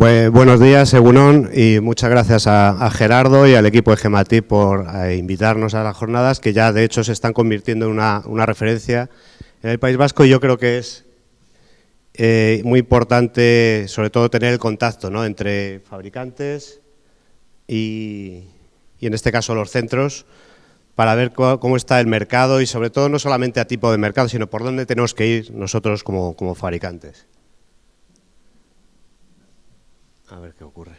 Buenos días, Egunon, y muchas gracias a Gerardo y al equipo de Gematip por invitarnos a las jornadas, que ya de hecho se están convirtiendo en una referencia en el País Vasco, y yo creo que es muy importante, sobre todo, tener el contacto, ¿no?, entre fabricantes y en este caso los centros, para ver cómo está el mercado y sobre todo no solamente a tipo de mercado, sino por dónde tenemos que ir nosotros como fabricantes. A ver qué ocurre.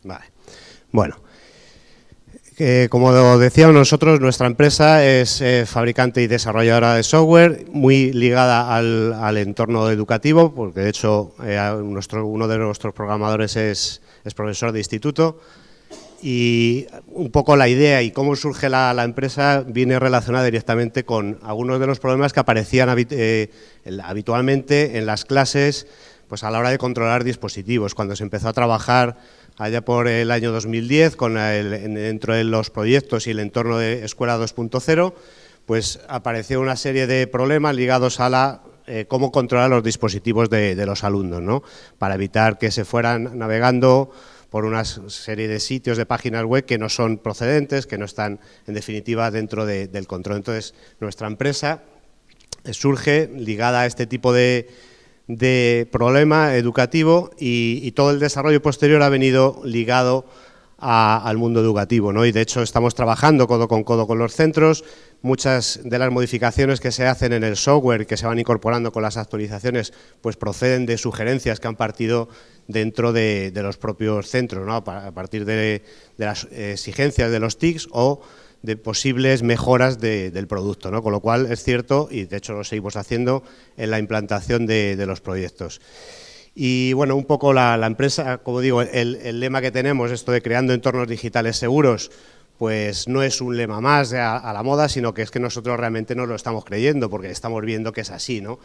Vale. Bueno, como decíamos nosotros, nuestra empresa es fabricante y desarrolladora de software, muy ligada al entorno educativo, porque de hecho uno de nuestros programadores es profesor de instituto. Y un poco la idea y cómo surge la empresa viene relacionada directamente con algunos de los problemas que aparecían habitualmente en las clases, pues a la hora de controlar dispositivos. Cuando se empezó a trabajar allá por el año 2010 dentro de los proyectos y el entorno de Escuela 2.0, pues apareció una serie de problemas ligados a cómo controlar los dispositivos de los alumnos, ¿no?, para evitar que se fueran navegando por una serie de sitios, de páginas web que no son procedentes, que no están, en definitiva, dentro del control. Entonces, nuestra empresa surge ligada a este tipo de problema educativo y todo el desarrollo posterior ha venido ligado al mundo educativo, ¿no? Y de hecho estamos trabajando codo con los centros. Muchas de las modificaciones que se hacen en el software, que se van incorporando con las actualizaciones, pues proceden de sugerencias que han partido dentro de los propios centros, ¿no?, a partir de las exigencias de los TICs o de posibles mejoras del producto, ¿no? Con lo cual es cierto, y de hecho lo seguimos haciendo en la implantación de los proyectos. Y bueno, un poco la empresa, como digo, el lema que tenemos, esto de creando entornos digitales seguros, pues no es un lema más a la moda, sino que es que nosotros realmente nos lo estamos creyendo, porque estamos viendo que es así, ¿no?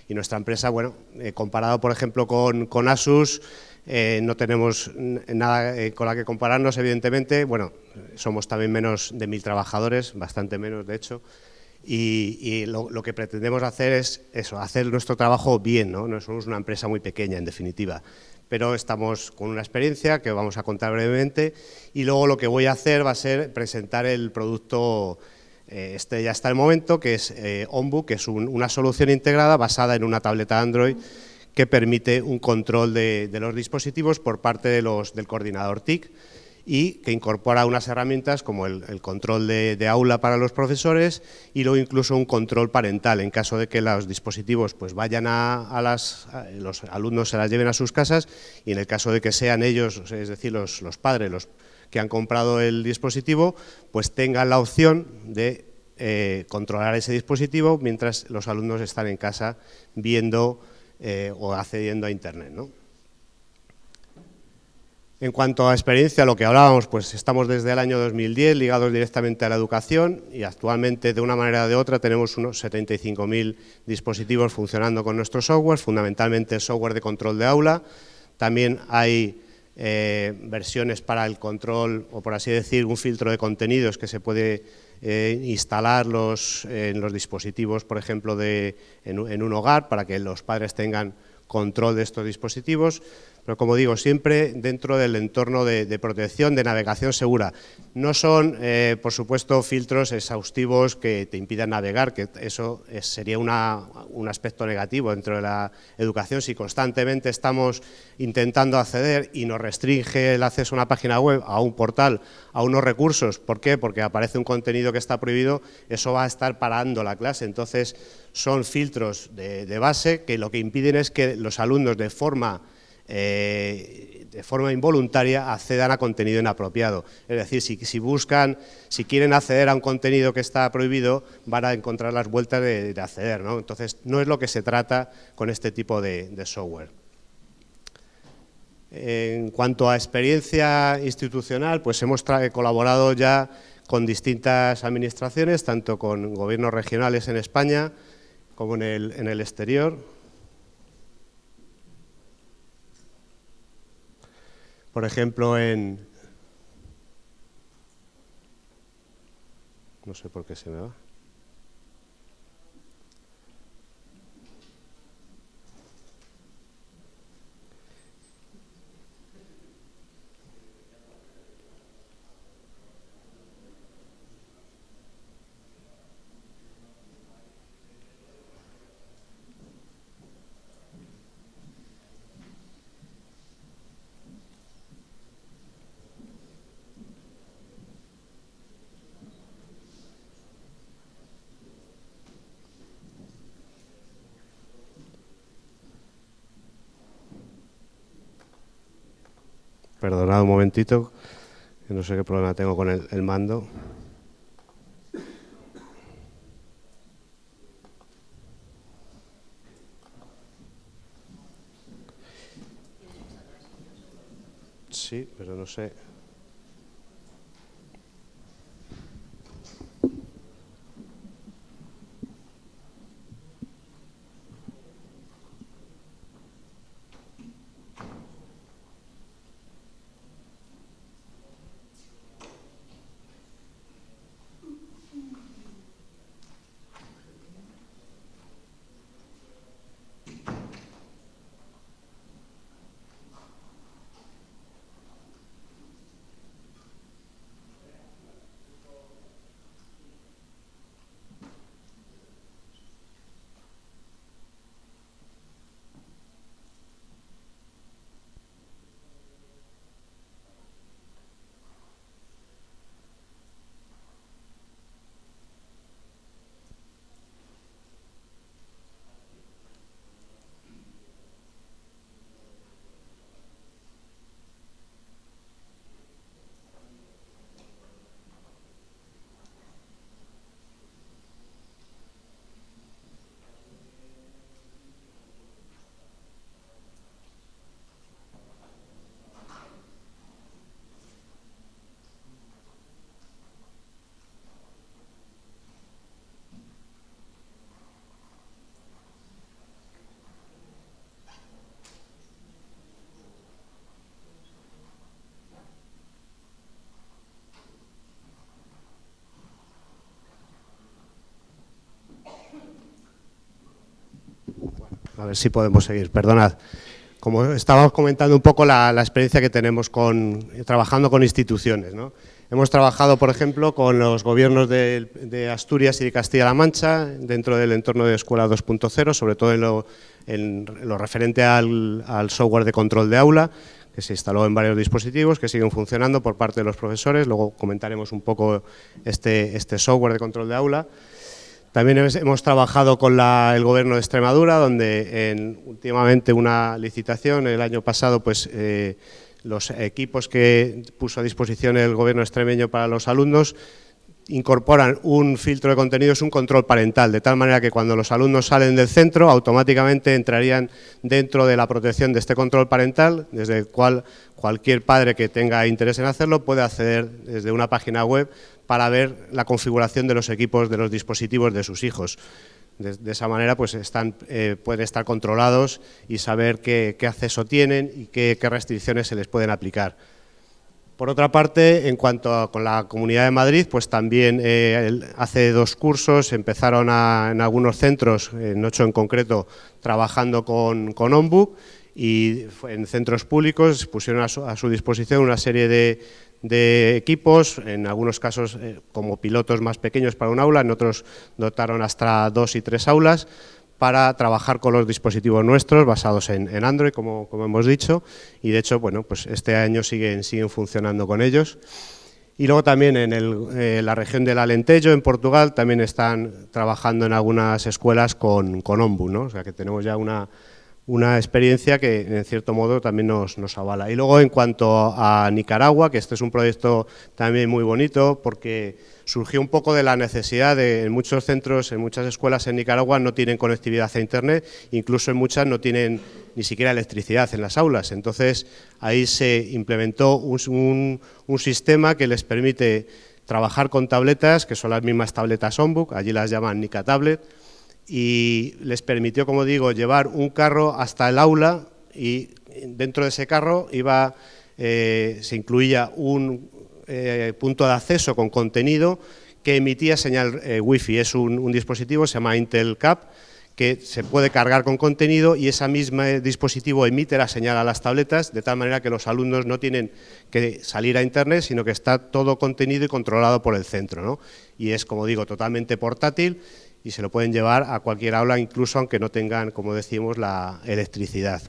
Y nuestra empresa, bueno, comparado por ejemplo con Asus, no tenemos nada con la que compararnos, evidentemente. Bueno, somos también menos de 1000 trabajadores, bastante menos de hecho, y lo que pretendemos hacer es eso, hacer nuestro trabajo bien, ¿no? No somos una empresa muy pequeña, en definitiva, pero estamos con una experiencia que vamos a contar brevemente, y luego lo que voy a hacer va a ser presentar el producto ya está el momento, que es OnBook, que es una solución integrada basada en una tableta Android que permite un control de los dispositivos por parte del coordinador TIC y que incorpora unas herramientas como el control de aula para los profesores y luego incluso un control parental en caso de que los dispositivos pues vayan los alumnos se las lleven a sus casas, y en el caso de que sean ellos, es decir, los padres, los que han comprado el dispositivo, pues tengan la opción de controlar ese dispositivo mientras los alumnos están en casa viendo o accediendo a Internet, ¿no? En cuanto a experiencia, lo que hablábamos, pues estamos desde el año 2010 ligados directamente a la educación y actualmente, de una manera o de otra, tenemos unos 75.000 dispositivos funcionando con nuestro software, fundamentalmente el software de control de aula. También hay versiones para el control, o por así decir, un filtro de contenidos que se puede instalar en los dispositivos, por ejemplo, en un hogar, para que los padres tengan control de estos dispositivos, pero como digo, siempre dentro del entorno de protección, de navegación segura. No son, por supuesto, filtros exhaustivos que te impidan navegar, que eso sería un aspecto negativo dentro de la educación. Si constantemente estamos intentando acceder y nos restringe el acceso a una página web, a un portal, a unos recursos, ¿por qué? Porque aparece un contenido que está prohibido, eso va a estar parando la clase. Entonces, son filtros de base que lo que impiden es que los alumnos de forma involuntaria accedan a contenido inapropiado. Es decir, si quieren acceder a un contenido que está prohibido, van a encontrar las vueltas de acceder, ¿no? Entonces, no es lo que se trata con este tipo de software. En cuanto a experiencia institucional, pues hemos colaborado ya con distintas administraciones, tanto con gobiernos regionales en España como en el exterior. por ejemplo, no sé por qué se me va. Perdonad un momentito, que no sé qué problema tengo con el mando. Sí, pero no sé. A ver si podemos seguir, perdonad. Como estábamos comentando un poco la experiencia que tenemos trabajando con instituciones, ¿no? Hemos trabajado, por ejemplo, con los gobiernos de Asturias y de Castilla-La Mancha dentro del entorno de Escuela 2.0, sobre todo en lo referente al software de control de aula, que se instaló en varios dispositivos que siguen funcionando por parte de los profesores. Luego comentaremos un poco este software de control de aula. También hemos trabajado con el Gobierno de Extremadura, donde últimamente una licitación, el año pasado, pues los equipos que puso a disposición el Gobierno extremeño para los alumnos incorporan un filtro de contenidos, un control parental, de tal manera que cuando los alumnos salen del centro, automáticamente entrarían dentro de la protección de este control parental, desde el cual cualquier padre que tenga interés en hacerlo puede acceder desde una página web para ver la configuración de los equipos, de los dispositivos de sus hijos. De esa manera pues pueden estar controlados y saber qué acceso tienen y qué restricciones se les pueden aplicar. Por otra parte, en cuanto con la Comunidad de Madrid, pues también hace 2 cursos empezaron en algunos centros, en 8 en concreto, trabajando con OnBook, y en centros públicos pusieron a su disposición una serie de equipos, en algunos casos como pilotos más pequeños para un aula, en otros dotaron hasta 2 y 3 aulas, para trabajar con los dispositivos nuestros basados en Android, como hemos dicho, y de hecho, bueno, pues este año siguen funcionando con ellos. Y luego también en la región del Alentejo, en Portugal, también están trabajando en algunas escuelas con OnBook, ¿no? O sea que tenemos ya una experiencia que en cierto modo también nos avala. Y luego en cuanto a Nicaragua, que este es un proyecto también muy bonito porque surgió un poco de la necesidad en muchos centros, en muchas escuelas en Nicaragua no tienen conectividad a Internet, incluso en muchas no tienen ni siquiera electricidad en las aulas. Entonces ahí se implementó un sistema que les permite trabajar con tabletas, que son las mismas tabletas OnBook, allí las llaman Nica Tablet, y les permitió, como digo, llevar un carro hasta el aula y dentro de ese carro iba se incluía un punto de acceso con contenido que emitía señal Wi-Fi. Es un dispositivo, se llama Intel Cap, que se puede cargar con contenido y ese mismo dispositivo emite la señal a las tabletas, de tal manera que los alumnos no tienen que salir a Internet, sino que está todo contenido y controlado por el centro, ¿no? Y es, como digo, totalmente portátil y se lo pueden llevar a cualquier aula, incluso aunque no tengan, como decimos, la electricidad.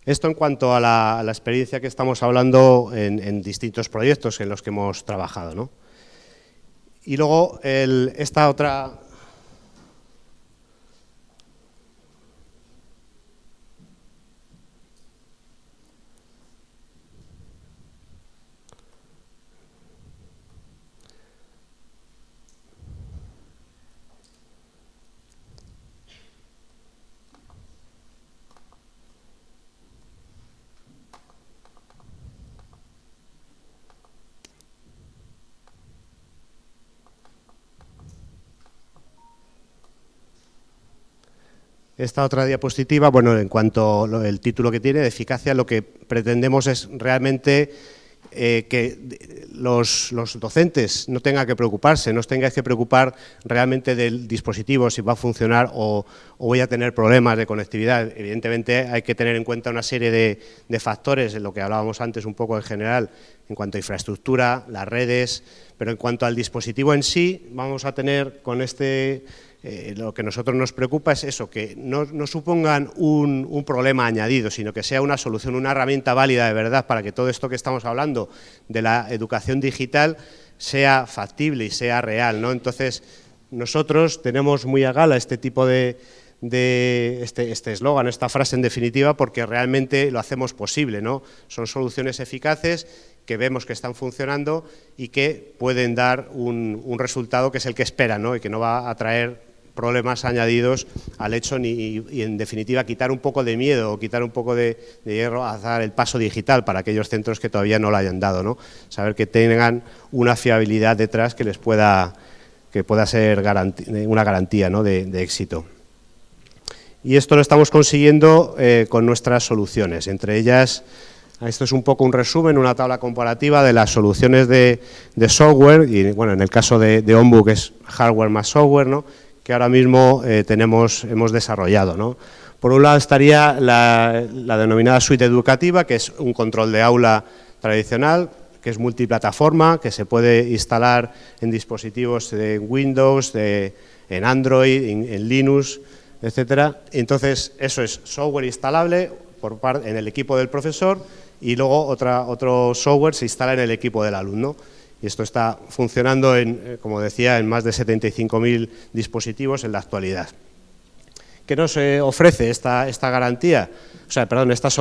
Esto en cuanto a la experiencia que estamos hablando en distintos proyectos en los que hemos trabajado, ¿no? Y luego esta otra... Esta otra diapositiva, bueno, en cuanto al título que tiene, de eficacia, lo que pretendemos es realmente que los docentes no tengan que preocuparse, no os tengáis que preocupar realmente del dispositivo, si va a funcionar o voy a tener problemas de conectividad. Evidentemente hay que tener en cuenta una serie de factores, en lo que hablábamos antes un poco en general, en cuanto a infraestructura, las redes, pero en cuanto al dispositivo en sí, vamos a tener con lo que a nosotros nos preocupa es eso, que no supongan un problema añadido, sino que sea una solución, una herramienta válida de verdad para que todo esto que estamos hablando de la educación digital sea factible y sea real, ¿no? Entonces, nosotros tenemos muy a gala este tipo de este eslogan, esta frase en definitiva, porque realmente lo hacemos posible, ¿no? Son soluciones eficaces que vemos que están funcionando y que pueden dar un resultado que es el que esperan, ¿no? Y que no va a traer problemas añadidos al hecho y en definitiva quitar un poco de miedo o quitar un poco de hierro a dar el paso digital para aquellos centros que todavía no lo hayan dado, ¿no? Saber que tengan una fiabilidad detrás que les pueda ser una garantía, ¿no? de éxito. Y esto lo estamos consiguiendo con nuestras soluciones, entre ellas, esto es un poco un resumen, una tabla comparativa de las soluciones de software, y bueno, en el caso de OnBook es hardware más software, ¿no? Que ahora mismo hemos desarrollado, ¿no? Por un lado estaría la denominada suite educativa, que es un control de aula tradicional, que es multiplataforma, que se puede instalar en dispositivos de Windows, en Android, en Linux, etcétera. Entonces, eso es software instalable en el equipo del profesor y luego otro software se instala en el equipo del alumno. Y esto está funcionando, como decía, en más de 75.000 dispositivos en la actualidad. ¿Qué nos ofrece esta garantía? O sea, perdón, esta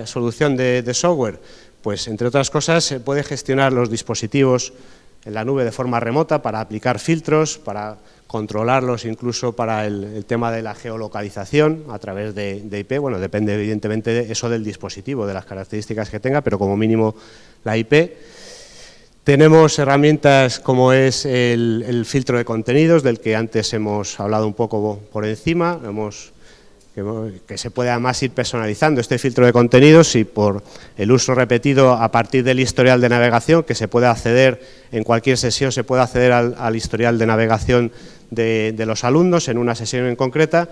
solución de software. Pues, entre otras cosas, se puede gestionar los dispositivos en la nube de forma remota para aplicar filtros, para controlarlos incluso para el tema de la geolocalización a través de IP. Bueno, depende evidentemente de eso del dispositivo, de las características que tenga, pero como mínimo la IP. Tenemos herramientas como es el filtro de contenidos, del que antes hemos hablado un poco por encima, que se puede además ir personalizando este filtro de contenidos y por el uso repetido a partir del historial de navegación, que se puede acceder en cualquier sesión, se puede acceder al historial de navegación de los alumnos en una sesión en concreto,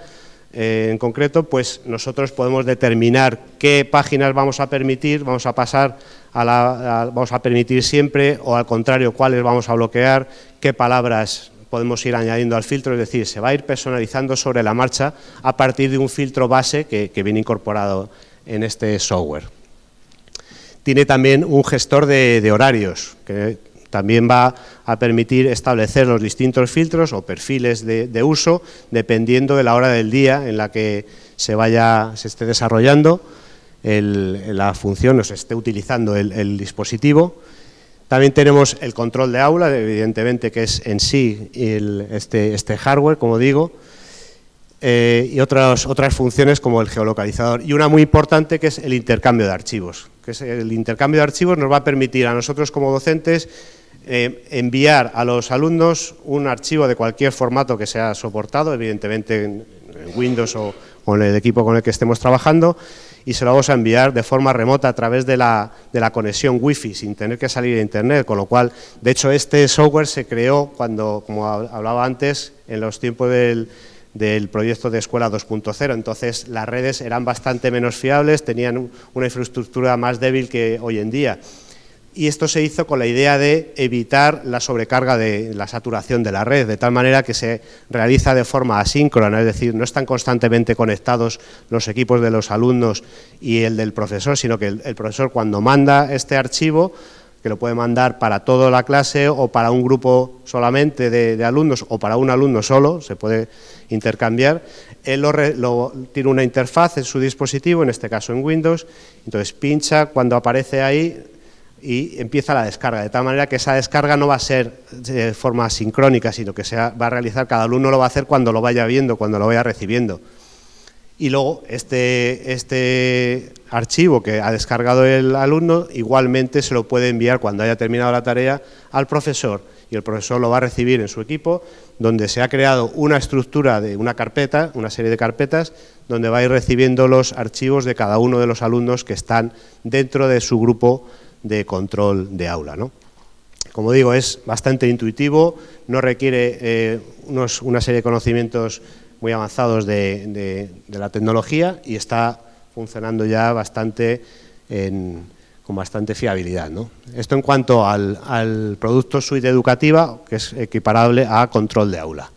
pues nosotros podemos determinar qué páginas vamos a permitir, vamos a permitir siempre, o al contrario, cuáles vamos a bloquear, qué palabras podemos ir añadiendo al filtro, es decir, se va a ir personalizando sobre la marcha a partir de un filtro base que viene incorporado en este software. Tiene también un gestor de horarios, que también va a permitir establecer los distintos filtros o perfiles de uso dependiendo de la hora del día en la que se esté desarrollando la función o se esté utilizando el dispositivo. También tenemos el control de aula, evidentemente, que es en sí este hardware, como digo, y otras funciones como el geolocalizador. Y una muy importante que es el intercambio de archivos. El intercambio de archivos nos va a permitir a nosotros como docentes enviar a los alumnos un archivo de cualquier formato que sea soportado, evidentemente en Windows o con el equipo con el que estemos trabajando, y se lo vamos a enviar de forma remota a través de la conexión Wi-Fi, sin tener que salir a Internet, con lo cual, de hecho, este software se creó cuando, como hablaba antes, en los tiempos del proyecto de Escuela 2.0, entonces las redes eran bastante menos fiables, tenían una infraestructura más débil que hoy en día. Y esto se hizo con la idea de evitar la sobrecarga de la saturación de la red, de tal manera que se realiza de forma asíncrona, es decir, no están constantemente conectados los equipos de los alumnos y el del profesor, sino que el profesor, cuando manda este archivo, que lo puede mandar para toda la clase o para un grupo solamente de alumnos o para un alumno solo, se puede intercambiar, él tiene una interfaz en su dispositivo, en este caso en Windows, entonces pincha cuando aparece ahí y empieza la descarga, de tal manera que esa descarga no va a ser de forma sincrónica, sino que va a realizar, cada alumno lo va a hacer cuando lo vaya viendo, cuando lo vaya recibiendo. Y luego este archivo que ha descargado el alumno igualmente se lo puede enviar cuando haya terminado la tarea al profesor, y el profesor lo va a recibir en su equipo, donde se ha creado una estructura de una carpeta, una serie de carpetas, donde va a ir recibiendo los archivos de cada uno de los alumnos que están dentro de su grupo de control de aula, ¿no? Como digo, es bastante intuitivo, no requiere una serie de conocimientos muy avanzados de la tecnología y está funcionando ya con bastante fiabilidad, ¿no? Esto en cuanto al producto suite educativa, que es equiparable a control de aula.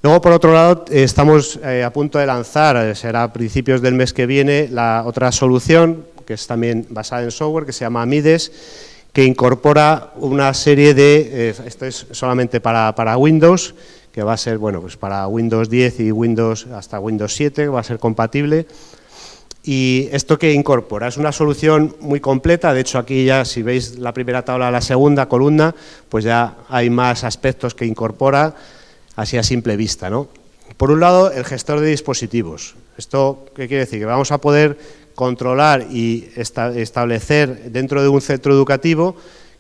Luego, por otro lado, estamos a punto de lanzar, será a principios del mes que viene, la otra solución, que es también basada en software, que se llama Mides, que incorpora una serie de, esto es solamente para Windows, que va a ser, bueno, pues para Windows 10 y hasta Windows 7, va a ser compatible. Y esto que incorpora es una solución muy completa, de hecho aquí ya, si veis la primera tabla, la segunda columna, pues ya hay más aspectos que incorpora, así a simple vista, ¿no? Por un lado, el gestor de dispositivos. ¿Esto qué quiere decir? Que vamos a poder controlar y establecer dentro de un centro educativo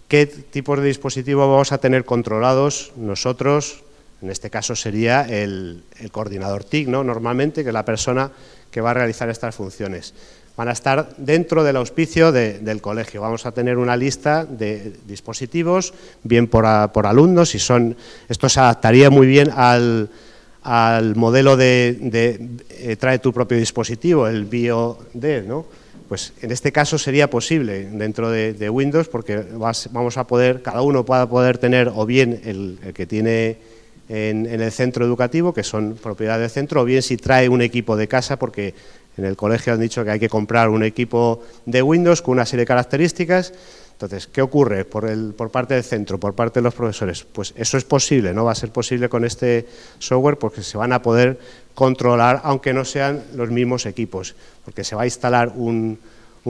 qué tipos de dispositivos vamos a tener controlados nosotros. En este caso sería el coordinador TIC, ¿no? Normalmente, que es la persona que va a realizar estas funciones. Van a estar dentro del auspicio del colegio. Vamos a tener una lista de dispositivos, bien por alumnos, esto se adaptaría muy bien al modelo de trae tu propio dispositivo, el BioD, ¿no? Pues en este caso sería posible dentro de Windows, porque vamos a poder, cada uno va a poder tener o bien el que tiene en el centro educativo, que son propiedad del centro, o bien si trae un equipo de casa, porque en el colegio han dicho que hay que comprar un equipo de Windows con una serie de características. Entonces, ¿qué ocurre por parte del centro, por parte de los profesores? Pues eso es posible, ¿no? Va a ser posible con este software porque se van a poder controlar, aunque no sean los mismos equipos, porque se va a instalar un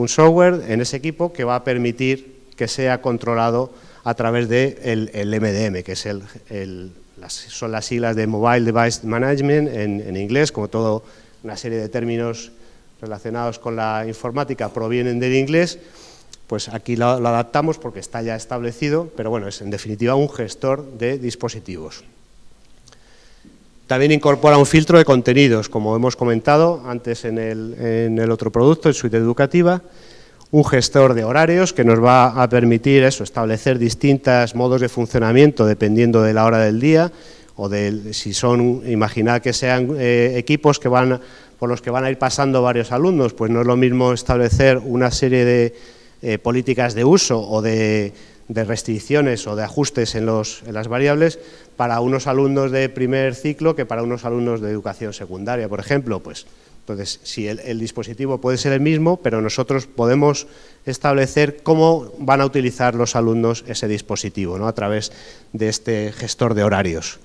software en ese equipo que va a permitir que sea controlado a través del MDM, que es son las siglas de Mobile Device Management en inglés, como toda una serie de términos relacionados con la informática provienen del inglés. Pues aquí lo adaptamos porque está ya establecido, pero bueno, es en definitiva un gestor de dispositivos. También incorpora un filtro de contenidos, como hemos comentado antes en el otro producto, en Suite Educativa, un gestor de horarios que nos va a permitir establecer distintos modos de funcionamiento dependiendo de la hora del día, o si son, imaginad que sean equipos por los que van a ir pasando varios alumnos, pues no es lo mismo establecer una serie de políticas de uso o de restricciones o de ajustes en las variables para unos alumnos de primer ciclo que para unos alumnos de educación secundaria, por ejemplo. Pues entonces, si el dispositivo puede ser el mismo, pero nosotros podemos establecer cómo van a utilizar los alumnos ese dispositivo, ¿no? A través de este gestor de horarios.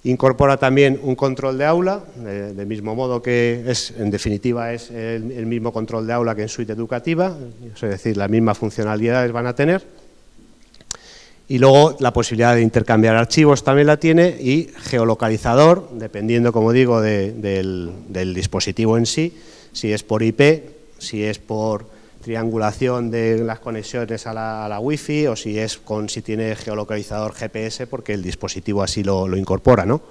Incorpora también un control de aula, del mismo modo que en definitiva es el mismo control de aula que en Suite Educativa, es decir, las mismas funcionalidades van a tener. Y luego la posibilidad de intercambiar archivos también la tiene, y geolocalizador, dependiendo, como digo, del dispositivo en sí, si es por IP, si es por triangulación de las conexiones a la Wi-Fi, o si tiene geolocalizador GPS, porque el dispositivo así lo incorpora, ¿no?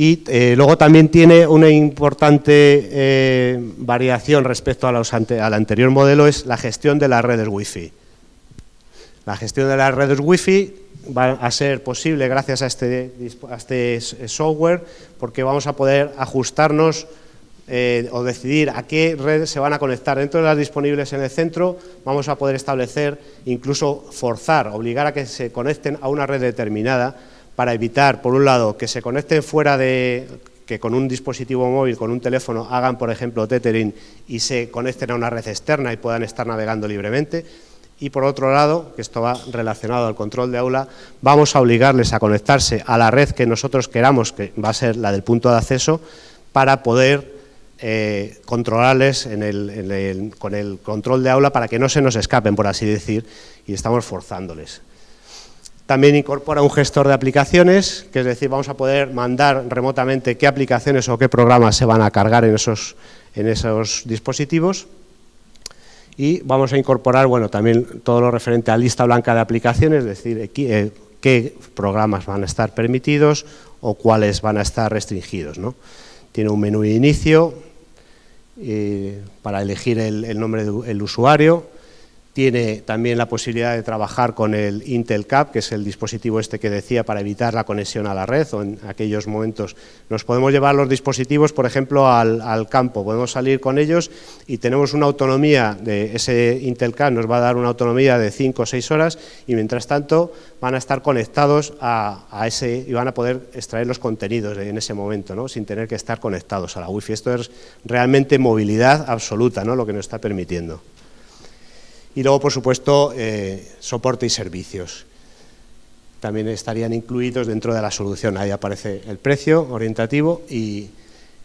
Y luego también tiene una importante variación respecto a al anterior modelo, es la gestión de las redes Wi-Fi. La gestión de las redes Wi-Fi va a ser posible gracias a este software, porque vamos a poder ajustarnos o decidir a qué redes se van a conectar. Dentro de las disponibles en el centro vamos a poder establecer, incluso forzar, obligar a que se conecten a una red determinada, para evitar, por un lado, que se conecten que con un dispositivo móvil, con un teléfono, hagan, por ejemplo, tethering y se conecten a una red externa y puedan estar navegando libremente. Y, por otro lado, que esto va relacionado al control de aula, vamos a obligarles a conectarse a la red que nosotros queramos, que va a ser la del punto de acceso, para poder controlarles con el control de aula para que no se nos escapen, por así decir, y estamos forzándoles. También incorpora un gestor de aplicaciones, que es decir, vamos a poder mandar remotamente qué aplicaciones o qué programas se van a cargar en esos dispositivos. Y vamos a incorporar, bueno, también todo lo referente a lista blanca de aplicaciones, es decir, qué programas van a estar permitidos o cuáles van a estar restringidos, ¿no? Tiene un menú de inicio para elegir el nombre del usuario. Tiene también la posibilidad de trabajar con el Intel Cap, que es el dispositivo este que decía, para evitar la conexión a la red, o en aquellos momentos nos podemos llevar los dispositivos, por ejemplo, al campo, podemos salir con ellos y tenemos una autonomía de ese Intel Cap, nos va a dar una autonomía de 5 o 6 horas y mientras tanto van a estar conectados a ese y van a poder extraer los contenidos en ese momento, ¿no? Sin tener que estar conectados a la Wi-Fi. Esto es realmente movilidad absoluta, ¿no? Lo que nos está permitiendo. Y luego, por supuesto, soporte y servicios. También estarían incluidos dentro de la solución. Ahí aparece el precio orientativo y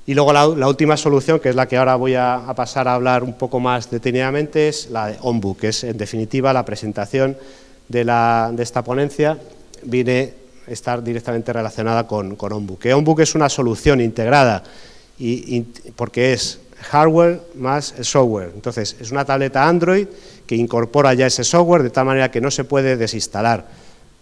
luego la última solución, que es la que ahora voy a pasar a hablar un poco más detenidamente, es la de OnBook, que es en definitiva la presentación de esta ponencia. Viene a estar directamente relacionada con OnBook. Que OnBook es una solución integrada porque es hardware más software. Entonces, es una tableta Android que incorpora ya ese software de tal manera que no se puede desinstalar.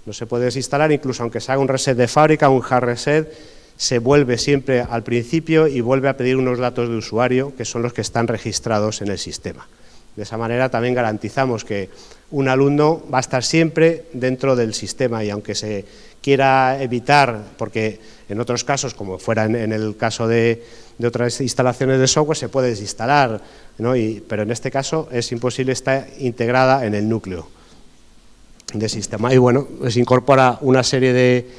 No se puede desinstalar, incluso aunque se haga un reset de fábrica, un hard reset, se vuelve siempre al principio y vuelve a pedir unos datos de usuario que son los que están registrados en el sistema. De esa manera también garantizamos que un alumno va a estar siempre dentro del sistema y aunque se quiera evitar, porque en otros casos, como fuera en el caso de otras instalaciones de software, se puede desinstalar, ¿no? Pero en este caso es imposible, está integrada en el núcleo del sistema. Y bueno, pues incorpora una serie de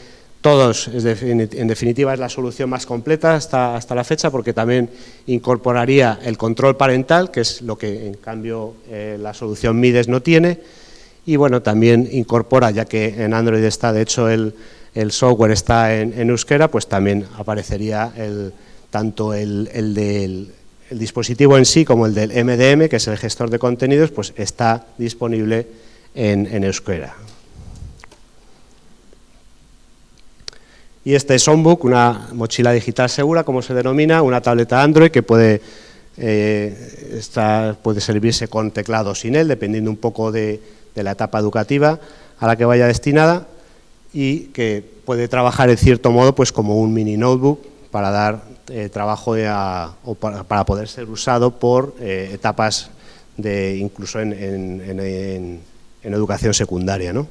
todos, en definitiva es la solución más completa hasta la fecha, porque también incorporaría el control parental, que es lo que en cambio la solución Mides no tiene, y bueno, también incorpora, ya que en Android está, de hecho el software está en euskera, pues también aparecería tanto el del dispositivo en sí como el del MDM, que es el gestor de contenidos, pues está disponible en euskera. Y este es OnBook, una mochila digital segura, como se denomina, una tableta Android que puede servirse con teclado o sin él, dependiendo un poco de la etapa educativa a la que vaya destinada, y que puede trabajar en cierto modo pues como un mini notebook para dar trabajo o para poder ser usado por etapas incluso en educación secundaria, ¿no?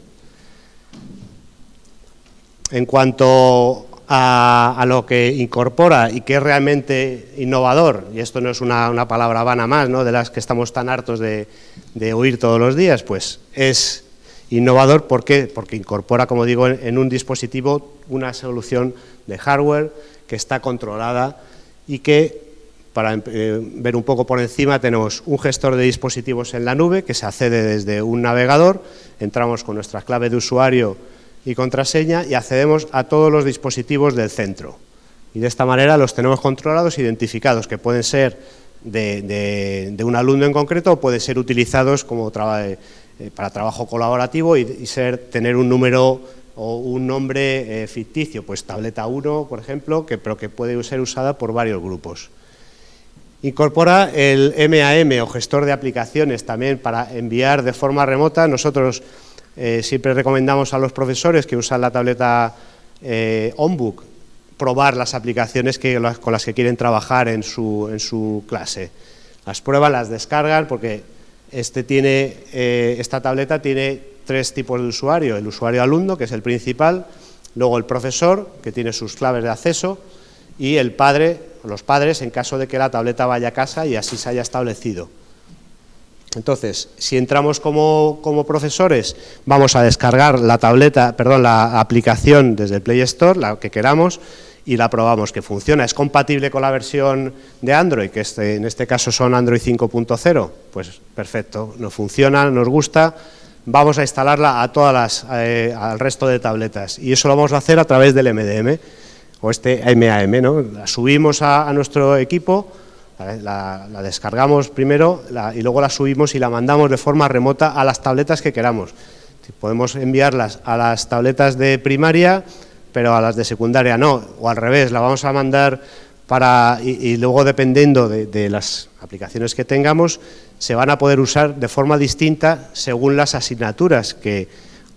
En cuanto a lo que incorpora y que es realmente innovador, y esto no es una palabra vana más, ¿no?, de las que estamos tan hartos de oír todos los días, pues es innovador. ¿Por qué? Porque incorpora, como digo, en un dispositivo una solución de hardware que está controlada y que, para ver un poco por encima, tenemos un gestor de dispositivos en la nube que se accede desde un navegador, entramos con nuestra clave de usuario y contraseña y accedemos a todos los dispositivos del centro. Y de esta manera los tenemos controlados, identificados, que pueden ser de un alumno en concreto o pueden ser utilizados como para trabajo colaborativo y tener un número o un nombre ficticio, pues tableta 1, por ejemplo, pero que puede ser usada por varios grupos. Incorpora el MAM o gestor de aplicaciones también para enviar de forma remota. Nosotros siempre recomendamos a los profesores que usan la tableta OnBook probar las aplicaciones con las que quieren trabajar en su clase. Las prueban, las descargan, porque esta tableta tiene 3 tipos de usuario: el usuario alumno, que es el principal, luego el profesor, que tiene sus claves de acceso, y el padre, los padres, en caso de que la tableta vaya a casa y así se haya establecido. Entonces, si entramos como profesores, vamos a descargar la aplicación desde el Play Store, la que queramos, y la probamos que funciona. ¿Es compatible con la versión de Android, que en este caso son Android 5.0? Pues perfecto, nos funciona, nos gusta. Vamos a instalarla a al resto de tabletas, y eso lo vamos a hacer a través del MDM o MAM, ¿no? La subimos a nuestro equipo, la descargamos primero y luego la subimos y la mandamos de forma remota a las tabletas que queramos. Podemos enviarlas a las tabletas de primaria, pero a las de secundaria no, o al revés, la vamos a mandar y luego, dependiendo de las aplicaciones que tengamos, se van a poder usar de forma distinta según las asignaturas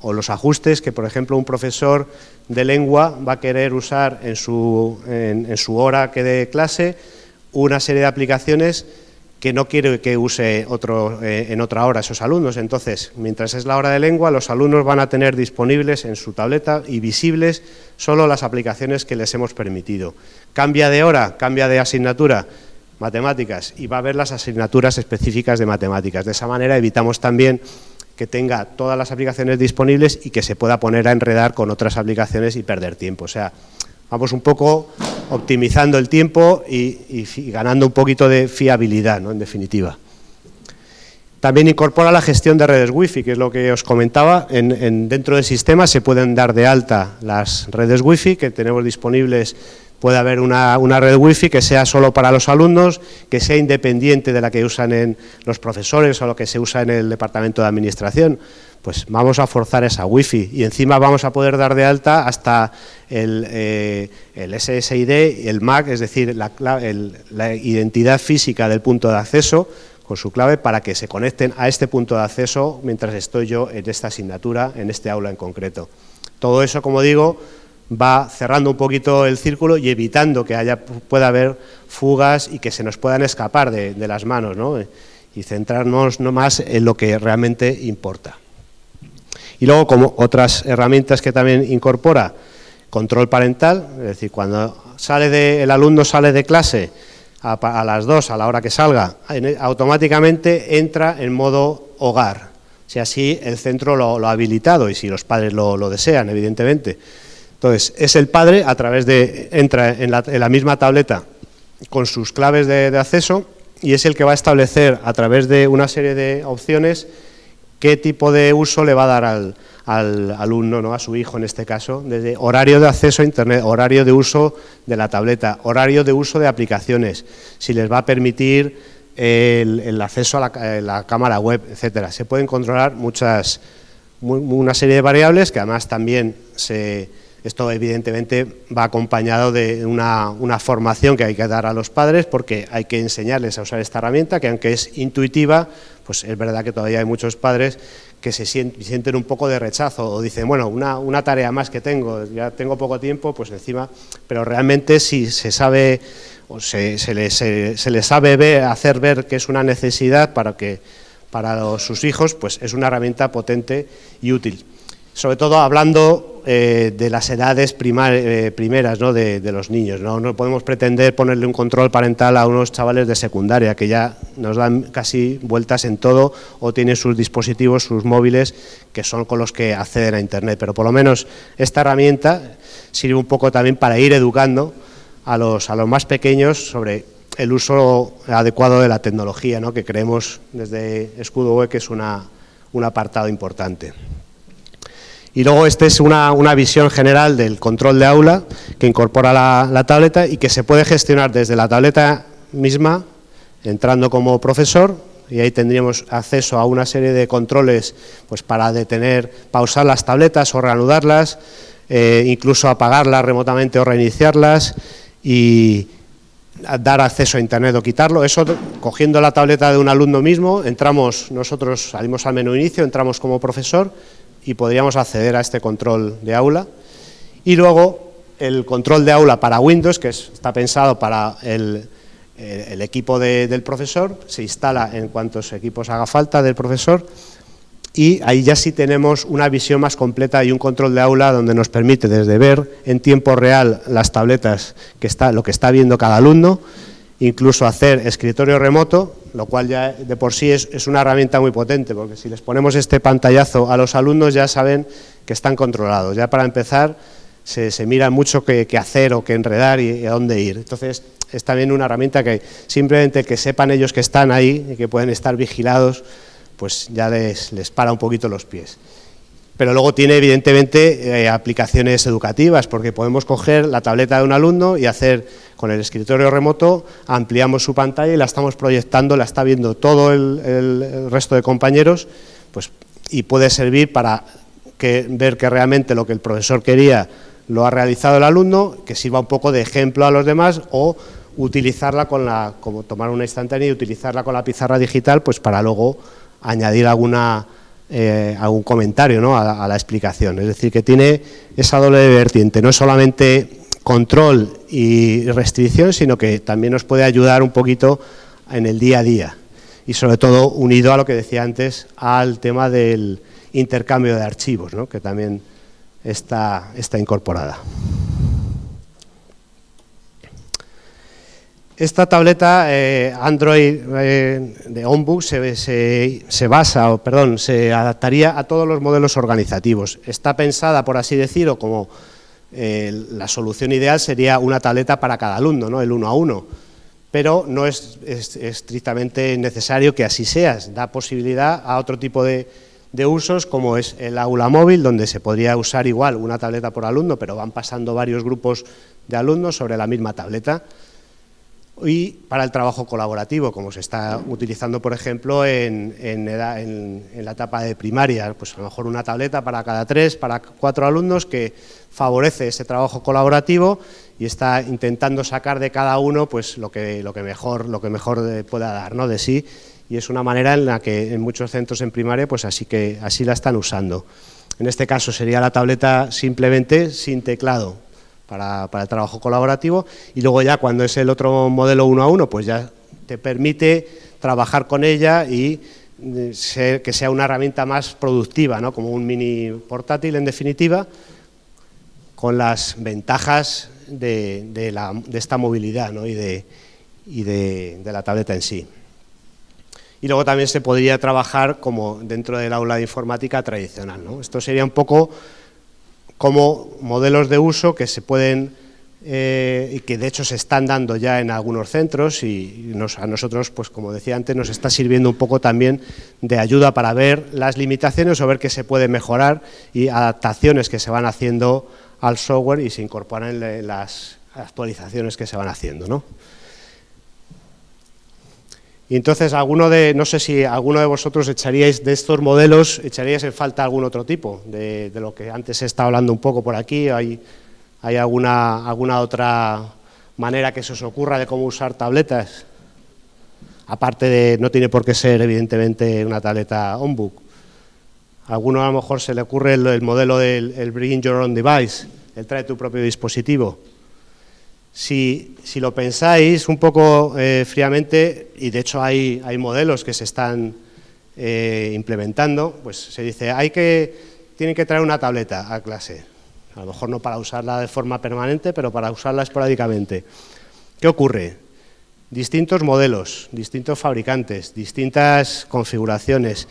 o los ajustes que, por ejemplo, un profesor de lengua va a querer usar en su hora que dé clase, una serie de aplicaciones que no quiere que use en otra hora esos alumnos. Entonces, mientras es la hora de lengua, los alumnos van a tener disponibles en su tableta y visibles solo las aplicaciones que les hemos permitido. Cambia de hora, cambia de asignatura, matemáticas, y va a ver las asignaturas específicas de matemáticas. De esa manera evitamos también que tenga todas las aplicaciones disponibles y que se pueda poner a enredar con otras aplicaciones y perder tiempo. O sea, vamos un poco optimizando el tiempo y ganando un poquito de fiabilidad, ¿no?, en definitiva. También incorpora la gestión de redes Wi-Fi, que es lo que os comentaba. Dentro del sistema se pueden dar de alta las redes Wi-Fi que tenemos disponibles. Puede haber una red Wi-Fi que sea solo para los alumnos, que sea independiente de la que usan los profesores o lo que se usa en el departamento de administración. Pues vamos a forzar esa Wi-Fi y encima vamos a poder dar de alta hasta el SSID y el MAC, es decir, la identidad física del punto de acceso con su clave, para que se conecten a este punto de acceso mientras estoy yo en esta asignatura, en este aula en concreto. Todo eso, como digo, va cerrando un poquito el círculo y evitando que pueda haber fugas y que se nos puedan escapar de las manos, ¿no?, y centrarnos no más en lo que realmente importa. Y luego, como otras herramientas que también incorpora, control parental, es decir, cuando el alumno sale de clase a las 2, a la hora que salga, automáticamente entra en modo hogar, si así el centro lo ha habilitado y si los padres lo desean, evidentemente. Entonces, es el padre, entra en la misma tableta con sus claves de acceso, y es el que va a establecer a través de una serie de opciones qué tipo de uso le va a dar al alumno, ¿no?, a su hijo en este caso, desde horario de acceso a Internet, horario de uso de la tableta, horario de uso de aplicaciones, si les va a permitir el acceso a la cámara web, etcétera. Se pueden controlar una serie de variables que además también esto evidentemente va acompañado de una formación que hay que dar a los padres, porque hay que enseñarles a usar esta herramienta, que aunque es intuitiva, pues es verdad que todavía hay muchos padres que se sienten un poco de rechazo o dicen, bueno, una tarea más que tengo, ya tengo poco tiempo, pues encima, pero realmente si se sabe o se les sabe hacer ver que es una necesidad para sus hijos, pues es una herramienta potente y útil. Sobre todo hablando de las edades primeras, ¿no?, de los niños, ¿no? No podemos pretender ponerle un control parental a unos chavales de secundaria que ya nos dan casi vueltas en todo o tienen sus dispositivos, sus móviles, que son con los que acceden a Internet. Pero por lo menos esta herramienta sirve un poco también para ir educando a los más pequeños sobre el uso adecuado de la tecnología, ¿no?, que creemos desde Escudo Web que es un apartado importante. Y luego esta es una visión general del control de aula que incorpora la tableta y que se puede gestionar desde la tableta misma, entrando como profesor, y ahí tendríamos acceso a una serie de controles, pues para pausar las tabletas o reanudarlas, incluso apagarlas remotamente o reiniciarlas, y dar acceso a Internet o quitarlo. Eso, cogiendo la tableta de un alumno mismo, nosotros salimos al menú inicio, entramos como profesor y podríamos acceder a este control de aula. Y luego el control de aula para Windows, que está pensado para el equipo del profesor, se instala en cuantos equipos haga falta del profesor, y ahí ya sí tenemos una visión más completa y un control de aula donde nos permite desde ver en tiempo real las tabletas, lo que está viendo cada alumno, incluso hacer escritorio remoto, lo cual ya de por sí es una herramienta muy potente, porque si les ponemos este pantallazo a los alumnos ya saben que están controlados. Ya para empezar se mira mucho qué hacer o qué enredar y a dónde ir. Entonces es también una herramienta que simplemente que sepan ellos que están ahí y que pueden estar vigilados, pues ya les para un poquito los pies. Pero luego tiene evidentemente aplicaciones educativas, porque podemos coger la tableta de un alumno y hacer con el escritorio remoto, ampliamos su pantalla y la estamos proyectando, la está viendo todo el resto de compañeros, pues, y puede servir para ver que realmente lo que el profesor quería lo ha realizado el alumno, que sirva un poco de ejemplo a los demás, o utilizarla como tomar una instantánea y utilizarla con la pizarra digital, pues para luego añadir algún comentario, ¿no?, a la explicación. Es decir, que tiene esa doble vertiente, no solamente control y restricción, sino que también nos puede ayudar un poquito en el día a día, y sobre todo unido a lo que decía antes, al tema del intercambio de archivos, ¿no?, que también está incorporada. Esta tableta Android de OnBook se adaptaría a todos los modelos organizativos. Está pensada, por así decirlo, como la solución ideal sería una tableta para cada alumno, ¿no?, el 1 a 1, pero no es estrictamente necesario que así sea. Da posibilidad a otro tipo de usos, como es el aula móvil, donde se podría usar igual una tableta por alumno, pero van pasando varios grupos de alumnos sobre la misma tableta. Y para el trabajo colaborativo, como se está utilizando, por ejemplo, en la etapa de primaria, pues a lo mejor una tableta para cada 3, para 4 alumnos, que favorece ese trabajo colaborativo y está intentando sacar de cada uno pues lo que mejor pueda dar, ¿no?, de sí, y es una manera en la que en muchos centros en primaria pues así la están usando. En este caso sería la tableta simplemente sin teclado, para el trabajo colaborativo, y luego ya cuando es el otro modelo 1 a 1, pues ya te permite trabajar con ella y que sea una herramienta más productiva, ¿no?, como un mini portátil en definitiva, con las ventajas de esta movilidad, ¿no?, y de la tableta en sí. Y luego también se podría trabajar como dentro del aula de informática tradicional, ¿no? Esto sería un poco como modelos de uso que se pueden, y que de hecho se están dando ya en algunos centros, y a nosotros, pues como decía antes, nos está sirviendo un poco también de ayuda para ver las limitaciones o ver qué se puede mejorar y adaptaciones que se van haciendo al software y se incorporan en las actualizaciones que se van haciendo, ¿no? Y entonces, no sé si alguno de vosotros echaríais de estos modelos, echaríais en falta algún otro tipo, de lo que antes se está hablando un poco por aquí. ¿Hay alguna otra manera que se os ocurra de cómo usar tabletas? Aparte de, no tiene por qué ser evidentemente una tableta OnBook. A alguno a lo mejor se le ocurre el modelo del Bring Your Own Device, el trae tu propio dispositivo. Si lo pensáis un poco fríamente, y de hecho hay modelos que se están implementando, pues se dice, tienen que traer una tableta a clase, a lo mejor no para usarla de forma permanente, pero para usarla esporádicamente. ¿Qué ocurre? Distintos modelos, distintos fabricantes, distintas configuraciones.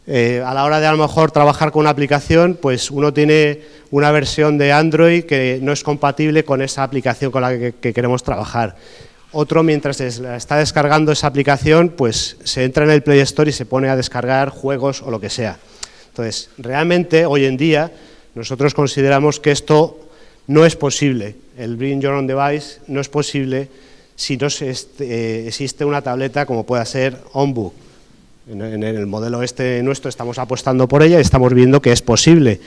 A la hora de a lo mejor trabajar con una aplicación, pues uno tiene una versión de Android que no es compatible con esa aplicación con la que queremos trabajar. Otro, mientras está descargando esa aplicación, pues se entra en el Play Store y se pone a descargar juegos o lo que sea. Entonces, realmente, hoy en día, nosotros consideramos que esto no es posible. El Bring Your Own Device no es posible si no existe una tableta como pueda ser OnBook. En el modelo nuestro estamos apostando por ella y estamos viendo que es posible.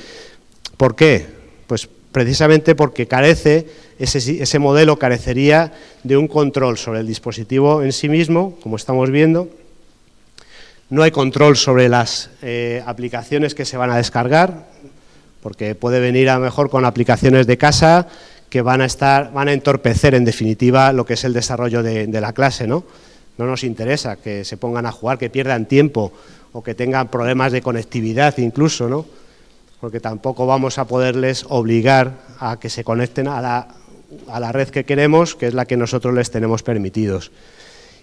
¿Por qué? Pues precisamente porque ese modelo carecería de un control sobre el dispositivo en sí mismo, como estamos viendo. No hay control sobre las aplicaciones que se van a descargar, porque puede venir a lo mejor con aplicaciones de casa que van a entorpecer en definitiva lo que es el desarrollo de la clase, ¿no? No nos interesa que se pongan a jugar, que pierdan tiempo o que tengan problemas de conectividad incluso, ¿no? Porque tampoco vamos a poderles obligar a que se conecten a la red que queremos, que es la que nosotros les tenemos permitidos.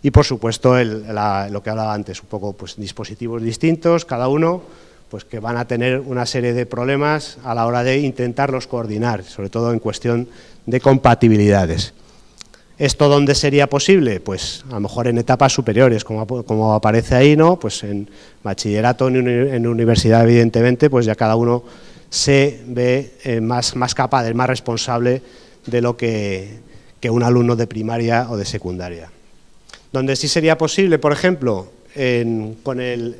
Y por supuesto lo que hablaba antes, un poco pues dispositivos distintos, cada uno, pues que van a tener una serie de problemas a la hora de intentarlos coordinar, sobre todo en cuestión de compatibilidades. ¿Esto dónde sería posible? Pues a lo mejor en etapas superiores, como aparece ahí, ¿no? Pues en bachillerato, en universidad, evidentemente, pues ya cada uno se ve más capaz, más responsable de lo que un alumno de primaria o de secundaria. Donde sí sería posible, por ejemplo, con el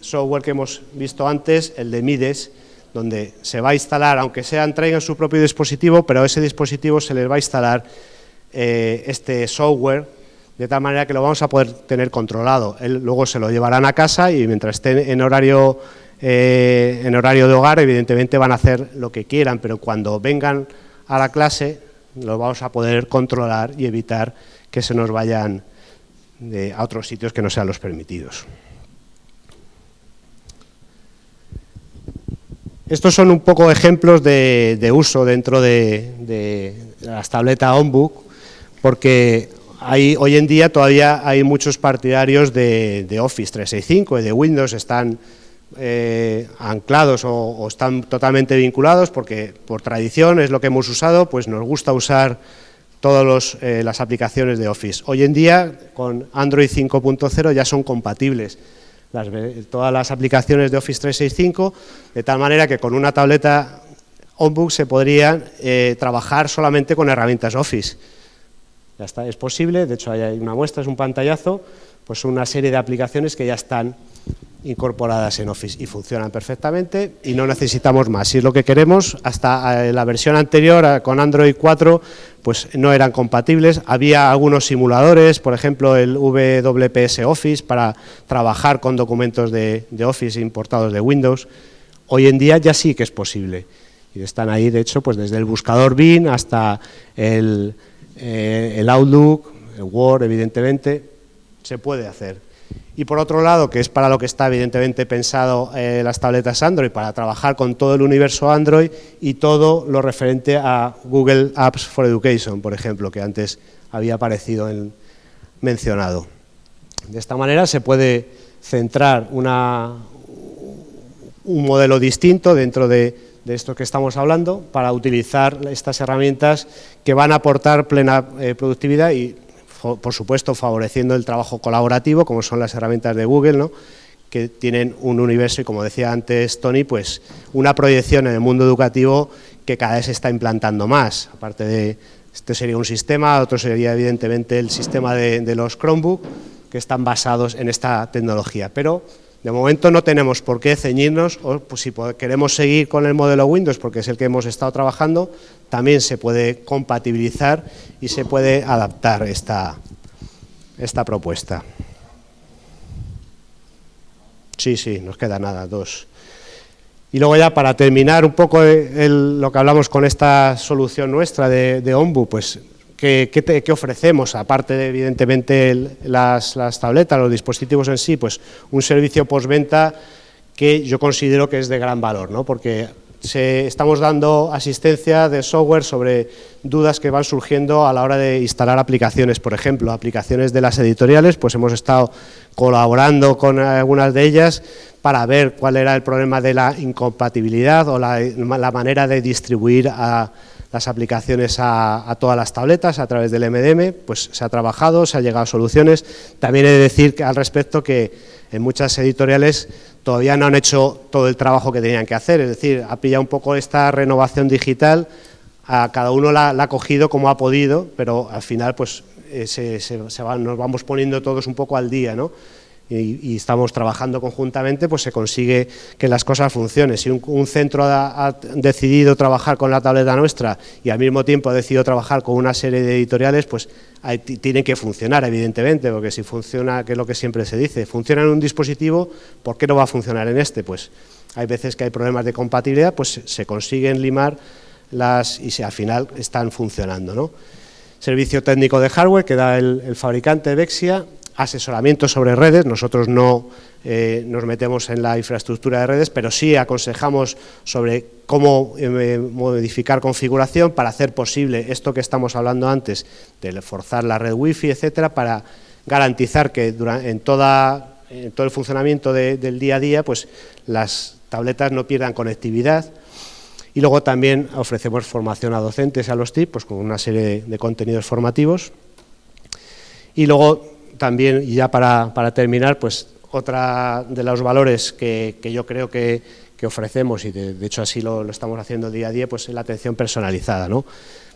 software que hemos visto antes, el de Mides, donde se va a instalar, aunque traigan su propio dispositivo, pero a ese dispositivo se les va a instalar este software, de tal manera que lo vamos a poder tener controlado. Luego se lo llevarán a casa y mientras estén en horario de hogar, evidentemente van a hacer lo que quieran, pero cuando vengan a la clase lo vamos a poder controlar y evitar que se nos vayan a otros sitios que no sean los permitidos. Estos son un poco ejemplos de uso dentro de las tabletas OnBook, porque hoy en día todavía hay muchos partidarios de Office 365 y de Windows, están anclados o están totalmente vinculados porque por tradición es lo que hemos usado, pues nos gusta usar todas las aplicaciones de Office. Hoy en día con Android 5.0 ya son compatibles todas las aplicaciones de Office 365, de tal manera que con una tableta OnBook se podría trabajar solamente con herramientas Office. Ya está, es posible, de hecho hay una muestra, es un pantallazo, pues una serie de aplicaciones que ya están incorporadas en Office y funcionan perfectamente y no necesitamos más. Si es lo que queremos, hasta la versión anterior con Android 4 pues no eran compatibles, había algunos simuladores, por ejemplo el WPS Office para trabajar con documentos de Office importados de Windows. Hoy en día ya sí que es posible y están ahí, de hecho, pues desde el buscador Bing hasta el Outlook, el Word, evidentemente, se puede hacer. Y por otro lado, que es para lo que está evidentemente pensado las tabletas Android, para trabajar con todo el universo Android y todo lo referente a Google Apps for Education, por ejemplo, que antes había aparecido mencionado. De esta manera se puede centrar un modelo distinto dentro de esto que estamos hablando para utilizar estas herramientas que van a aportar plena productividad y, por supuesto, favoreciendo el trabajo colaborativo, como son las herramientas de Google, ¿no? Que tienen un universo y, como decía antes Tony, pues una proyección en el mundo educativo que cada vez se está implantando más. Aparte de, este sería un sistema, otro sería evidentemente el sistema de los Chromebook, que están basados en esta tecnología. Pero de momento no tenemos por qué ceñirnos, o pues, si queremos seguir con el modelo Windows, porque es el que hemos estado trabajando, también se puede compatibilizar y se puede adaptar esta propuesta. Sí, nos queda nada, 2. Y luego ya para terminar un poco lo que hablamos con esta solución nuestra de OnBook, pues ¿qué ofrecemos? Aparte de, evidentemente, las tabletas, los dispositivos en sí, pues un servicio postventa que yo considero que es de gran valor, ¿no? Porque estamos dando asistencia de software sobre dudas que van surgiendo a la hora de instalar aplicaciones, por ejemplo, aplicaciones de las editoriales, pues hemos estado colaborando con algunas de ellas para ver cuál era el problema de la incompatibilidad o la manera de distribuir las aplicaciones a todas las tabletas a través del MDM, pues se ha trabajado, se ha llegado a soluciones. También he de decir al respecto que en muchas editoriales todavía no han hecho todo el trabajo que tenían que hacer, es decir, ha pillado un poco esta renovación digital, a cada uno la ha cogido como ha podido, pero al final pues nos vamos poniendo todos un poco al día, ¿no? Y estamos trabajando conjuntamente, pues se consigue que las cosas funcionen. Si un centro ha decidido trabajar con la tableta nuestra y al mismo tiempo ha decidido trabajar con una serie de editoriales, pues tienen que funcionar, evidentemente, porque si funciona, que es lo que siempre se dice, funciona en un dispositivo, ¿por qué no va a funcionar en este? Pues hay veces que hay problemas de compatibilidad, pues se consiguen limar y si al final están funcionando, ¿no? Servicio técnico de hardware que da el fabricante Vexia, asesoramiento sobre redes. Nosotros no nos metemos en la infraestructura de redes, pero sí aconsejamos sobre cómo modificar configuración para hacer posible esto que estamos hablando antes, de forzar la red wifi, etcétera, para garantizar que en todo el funcionamiento del día a día, pues las tabletas no pierdan conectividad. Y luego también ofrecemos formación a docentes y a los TIC, pues con una serie de contenidos formativos. Y luego también, y ya para terminar, pues otra de los valores que yo creo que ofrecemos, y de hecho así lo estamos haciendo día a día, pues es la atención personalizada, ¿no?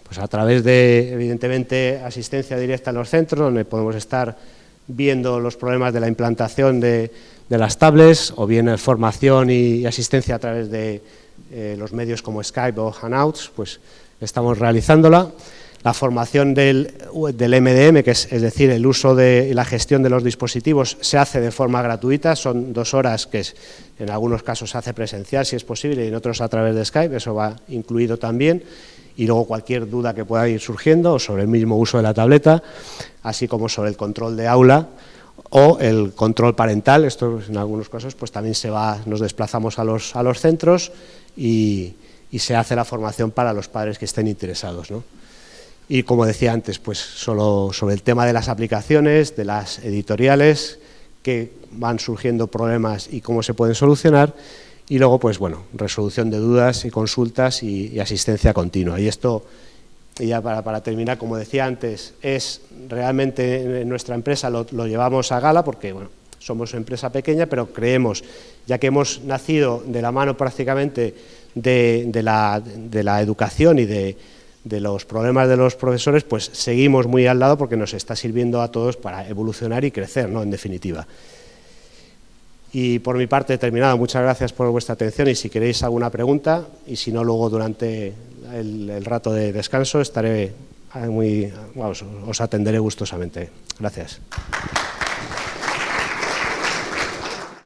Pues a través de, evidentemente, asistencia directa en los centros, donde podemos estar viendo los problemas de la implantación de las tablets, o bien formación y asistencia a través de los medios como Skype o Hangouts, pues estamos realizándola. La formación del MDM, que es decir, el uso y la gestión de los dispositivos, se hace de forma gratuita, son 2 horas que en algunos casos se hace presencial si es posible y en otros a través de Skype, eso va incluido también, y luego cualquier duda que pueda ir surgiendo sobre el mismo uso de la tableta, así como sobre el control de aula o el control parental. Esto en algunos casos pues también nos desplazamos a los centros y se hace la formación para los padres que estén interesados, ¿no? Y como decía antes, pues solo sobre el tema de las aplicaciones, de las editoriales, que van surgiendo problemas y cómo se pueden solucionar, y luego pues bueno, resolución de dudas y consultas y asistencia continua. Y esto, y ya para terminar, como decía antes, es realmente en nuestra empresa lo llevamos a gala porque bueno, somos una empresa pequeña, pero creemos, ya que hemos nacido de la mano prácticamente de la educación y de los problemas de los profesores, pues seguimos muy al lado porque nos está sirviendo a todos para evolucionar y crecer, ¿no? En definitiva. Y por mi parte he terminado. Muchas gracias por vuestra atención y si queréis alguna pregunta, y si no, luego durante el rato de descanso estaré os atenderé gustosamente. Gracias.